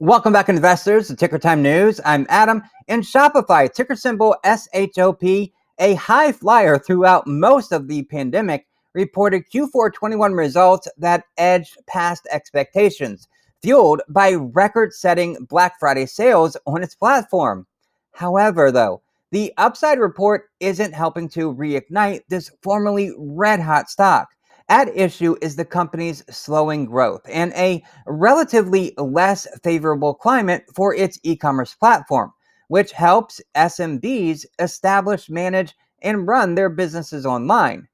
Welcome back, investors, to Ticker Time News. I'm Adam, and Shopify, ticker symbol SHOP, a high flyer throughout most of the pandemic, reported Q4 21 results that edged past expectations, fueled by record-setting Black Friday sales on its platform. However, though, the upside report isn't helping to reignite this formerly red-hot stock. At issue is the company's slowing growth and a relatively less favorable climate for its e-commerce platform, which helps SMBs establish, manage, and run their businesses online.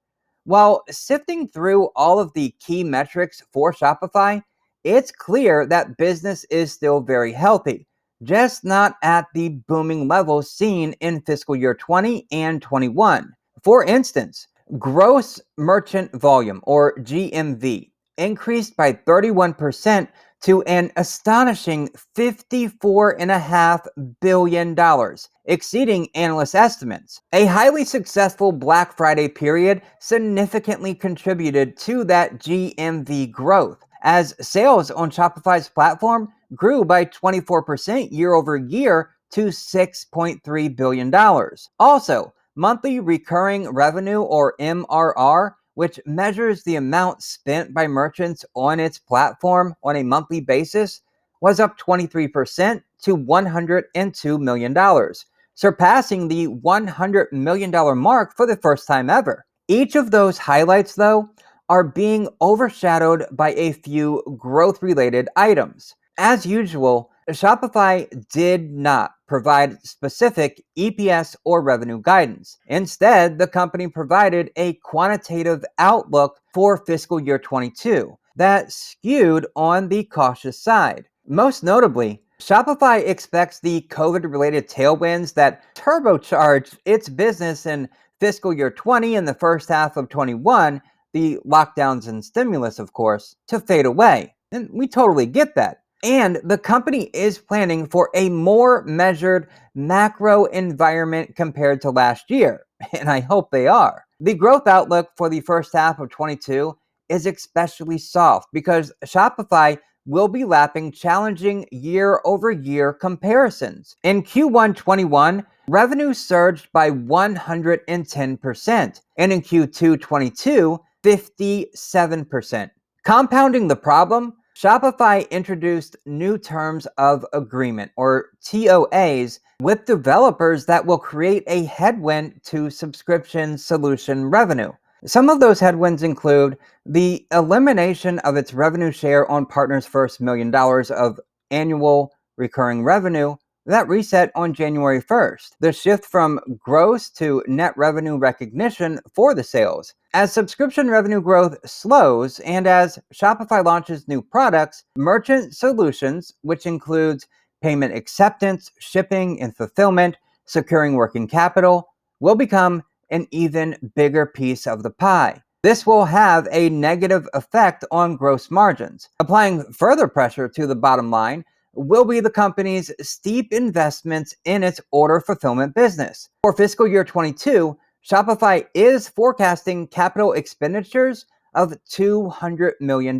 While sifting through all of the key metrics for Shopify, it's clear that business is still very healthy, just not at the booming levels seen in fiscal year 20 and 21. For instance, gross merchant volume, or GMV, increased by 31% to an astonishing $54.5 billion, exceeding analyst estimates. A highly successful Black Friday period significantly contributed to that GMV growth, as sales on Shopify's platform grew by 24% year over year to $6.3 billion. Also, monthly recurring revenue, or MRR, which measures the amount spent by merchants on its platform on a monthly basis, was up 23% to $102 million, surpassing the $100 million mark for the first time ever. Each of those highlights, though, are being overshadowed by a few growth-related items. As usual, Shopify did not provide specific EPS or revenue guidance. Instead, the company provided a quantitative outlook for fiscal year 22 that skewed on the cautious side. Most notably, Shopify expects the COVID-related tailwinds that turbocharged its business in fiscal year 20 and the first half of 21, the lockdowns and stimulus, of course, to fade away. And we totally get that. And the company is planning for a more measured macro environment compared to last year, and I hope they are. The growth outlook for the first half of 22 is especially soft because Shopify will be lapping challenging year-over-year comparisons. In Q1 21, revenue surged by 110%, and in Q2 22, 57%. Compounding the problem, Shopify introduced new terms of agreement, or TOAs, with developers that will create a headwind to subscription solution revenue. Some of those headwinds include the elimination of its revenue share on partners' first $1 million of annual recurring revenue that reset on January 1st, the shift from gross to net revenue recognition for the sales. As subscription revenue growth slows and as Shopify launches new products, merchant solutions, which includes payment acceptance, shipping and fulfillment, securing working capital, will become an even bigger piece of the pie. This will have a negative effect on gross margins. Applying further pressure to the bottom line will be the company's steep investments in its order fulfillment business. For fiscal year 22, Shopify is forecasting capital expenditures of $200 million.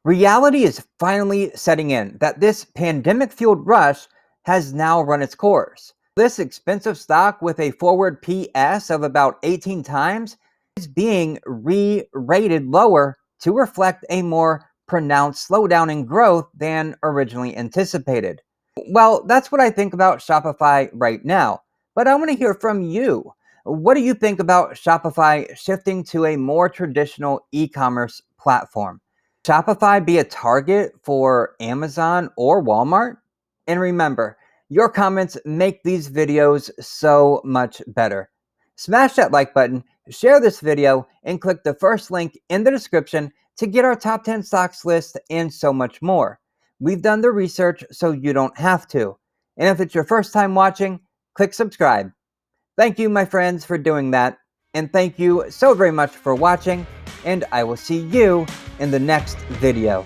Reality is finally setting in that this pandemic-fueled rush has now run its course. This expensive stock with a forward PS of about 18 times is being re-rated lower to reflect a more pronounced slowdown in growth than originally anticipated. Well, that's what I think about Shopify right now, but I want to hear from you. What do you think about Shopify shifting to a more traditional e-commerce platform? Shopify be a target for Amazon or Walmart? And remember, your comments make these videos so much better. Smash that like button, share this video, and click the first link in the description to get our top 10 stocks list and so much more. We've done the research so you don't have to. And if it's your first time watching, click subscribe. Thank you, my friends, for doing that. And thank you so very much for watching. And I will see you in the next video.